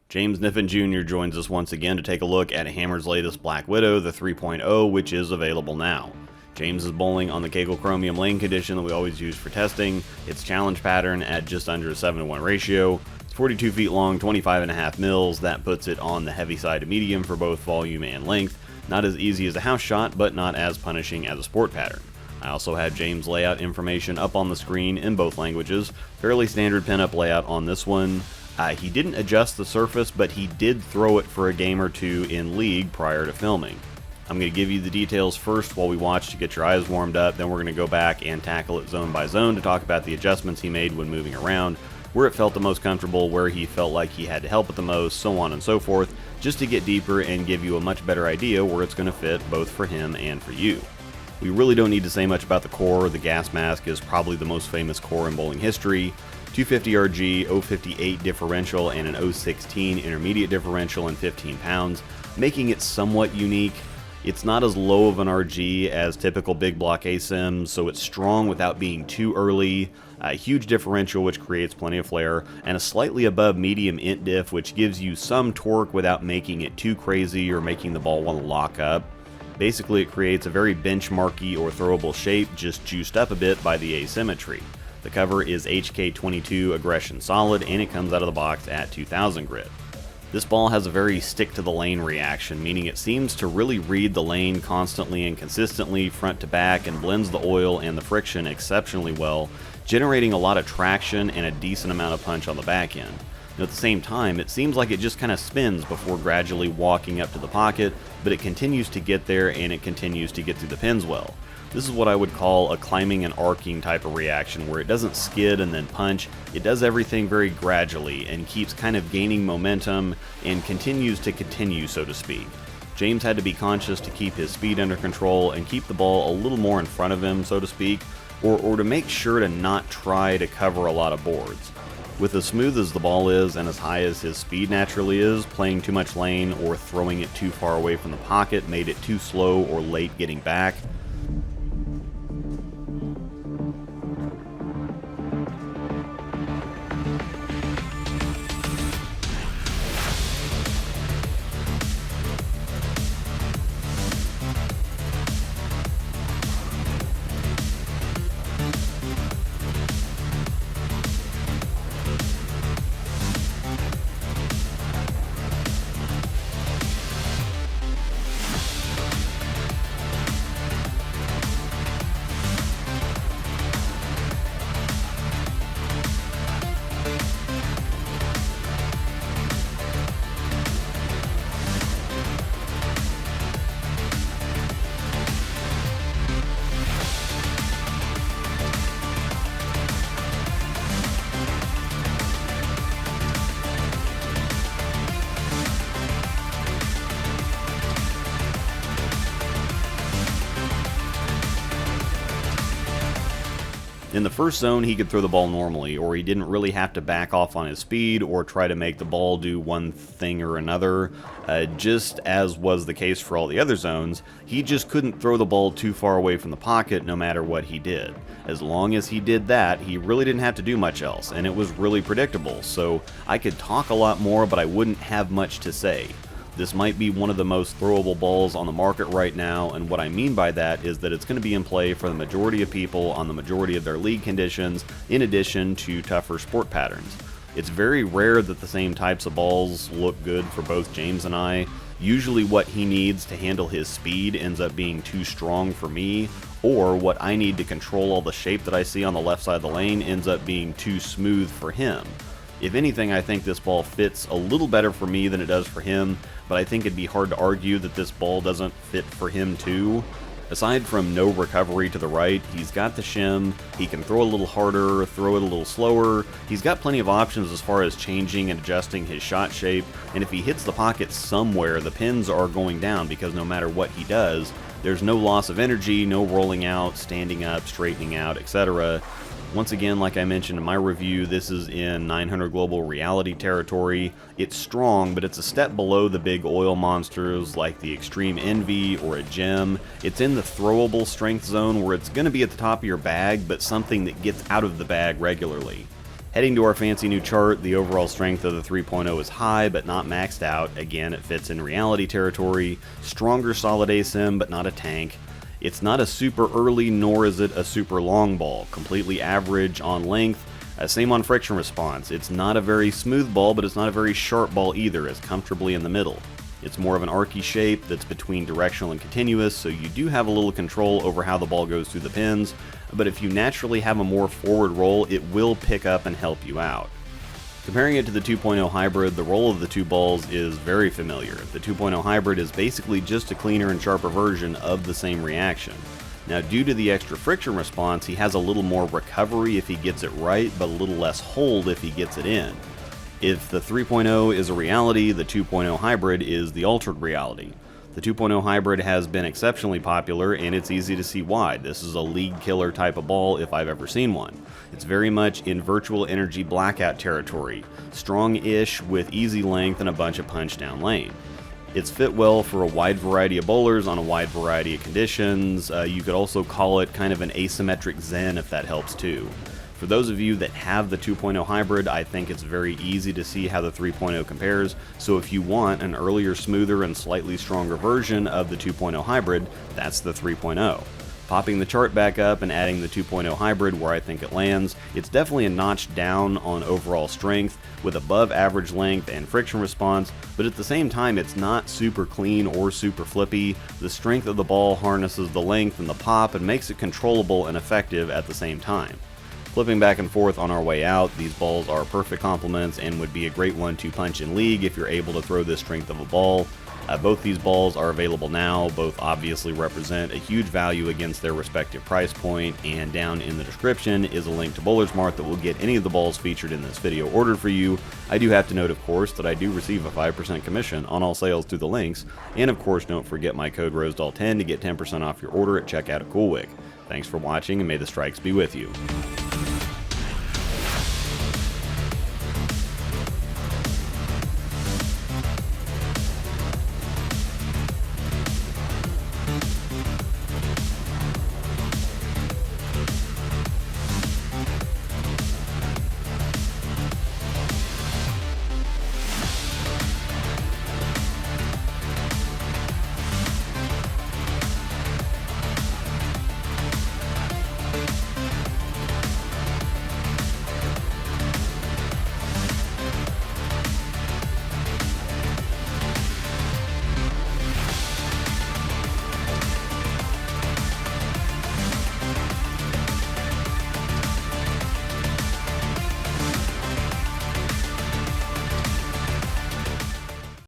James Kniffen Jr. joins us once again to take a look at Hammer's latest Black Widow, the 3.0, which is available now. James is bowling on the Kegel Chromium lane condition that we always use for testing. Its challenge pattern at just under a 7-to-1 ratio. It's 42 feet long, 25.5 mils. That puts it on the heavy side of medium for both volume and length. Not as easy as a house shot, but not as punishing as a sport pattern. I also have James' layout information up on the screen in both languages. Fairly standard pinup layout on this one. He didn't adjust the surface, but he did throw it for a game or two in League prior to filming. I'm going to give you the details first while we watch to get your eyes warmed up, then we're going to go back and tackle it zone by zone to talk about the adjustments he made when moving around, where it felt the most comfortable, where he felt like he had to help it the most, so on and so forth, just to get deeper and give you a much better idea where it's going to fit both for him and for you. We really don't need to say much about the core. The gas mask is probably the most famous core in bowling history. 250 RG, 058 differential, and an 016 intermediate differential in 15 pounds, making it somewhat unique. It's not as low of an RG as typical big block ASIMs, so it's strong without being too early, a huge differential which creates plenty of flare, and a slightly above medium int diff which gives you some torque without making it too crazy or making the ball want to lock up. Basically, it creates a very benchmarky or throwable shape, just juiced up a bit by the asymmetry. The cover is HK22 Aggression Solid, and it comes out of the box at 2000 grit. This ball has a very stick-to-the-lane reaction, meaning it seems to really read the lane constantly and consistently front to back and blends the oil and the friction exceptionally well, generating a lot of traction and a decent amount of punch on the back end. And at the same time, it seems like it just kind of spins before gradually walking up to the pocket, but it continues to get there and it continues to get through the pins well. This is what I would call a climbing and arcing type of reaction, where it doesn't skid and then punch. It does everything very gradually and keeps kind of gaining momentum and continues to continue, so to speak. James had to be conscious to keep his speed under control and keep the ball a little more in front of him, so to speak, or to make sure to not try to cover a lot of boards. With as smooth as the ball is and as high as his speed naturally is, playing too much lane or throwing it too far away from the pocket made it too slow or late getting back. In the first zone, he could throw the ball normally, or he didn't really have to back off on his speed or try to make the ball do one thing or another. Just as was the case for all the other zones, he just couldn't throw the ball too far away from the pocket no matter what he did. As long as he did that, he really didn't have to do much else, and it was really predictable, so I could talk a lot more, but I wouldn't have much to say. This might be one of the most throwable balls on the market right now, and what I mean by that is that it's going to be in play for the majority of people on the majority of their league conditions, in addition to tougher sport patterns. It's very rare that the same types of balls look good for both James and I. Usually what he needs to handle his speed ends up being too strong for me, or what I need to control all the shape that I see on the left side of the lane ends up being too smooth for him. If anything, I think this ball fits a little better for me than it does for him, but I think it'd be hard to argue that this ball doesn't fit for him too. Aside from no recovery to the right, he's got the shim, he can throw a little harder, throw it a little slower, he's got plenty of options as far as changing and adjusting his shot shape, and if he hits the pocket somewhere, the pins are going down because no matter what he does, there's no loss of energy, no rolling out, standing up, straightening out, etc. Once again, like I mentioned in my review, this is in 900 global reality territory. It's strong, but it's a step below the big oil monsters like the Extreme Envy or a Gem. It's in the throwable strength zone where it's going to be at the top of your bag, but something that gets out of the bag regularly. Heading to our fancy new chart, the overall strength of the 3.0 is high, but not maxed out. Again, it fits in reality territory. Stronger solid ASIM, but not a tank. It's not a super early, nor is it a super long ball. Completely average on length. Same on friction response. It's not a very smooth ball, but it's not a very sharp ball either. It's comfortably in the middle. It's more of an arky shape that's between directional and continuous, so you do have a little control over how the ball goes through the pins, but if you naturally have a more forward roll, it will pick up and help you out. Comparing it to the 2.0 hybrid, the roll of the two balls is very familiar. The 2.0 hybrid is basically just a cleaner and sharper version of the same reaction. Now, due to the extra friction response, he has a little more recovery if he gets it right, but a little less hold if he gets it in. If the 3.0 is a reality, the 2.0 hybrid is the altered reality. The 2.0 hybrid has been exceptionally popular, and it's easy to see why. This is a league killer type of ball if I've ever seen one. It's very much in virtual energy blackout territory, strong-ish with easy length and a bunch of punch down lane. It's fit well for a wide variety of bowlers on a wide variety of conditions. You could also call it kind of an asymmetric zen if that helps too. For those of you that have the 2.0 hybrid, I think it's very easy to see how the 3.0 compares, so if you want an earlier, smoother, and slightly stronger version of the 2.0 hybrid, that's the 3.0. Popping the chart back up and adding the 2.0 hybrid where I think it lands, it's definitely a notch down on overall strength, with above average length and friction response, but at the same time it's not super clean or super flippy. The strength of the ball harnesses the length and the pop and makes it controllable and effective at the same time. Flipping back and forth on our way out, these balls are perfect complements and would be a great one to punch in league if you're able to throw this strength of a ball. Both these balls are available now. Both obviously represent a huge value against their respective price point, and down in the description is a link to Bowler's Mart that will get any of the balls featured in this video ordered for you. I do have to note, of course, that I do receive a 5% commission on all sales through the links, and of course don't forget my code ROSEDOLL10 to get 10% off your order at checkout at CoolWick. Thanks for watching, and may the strikes be with you.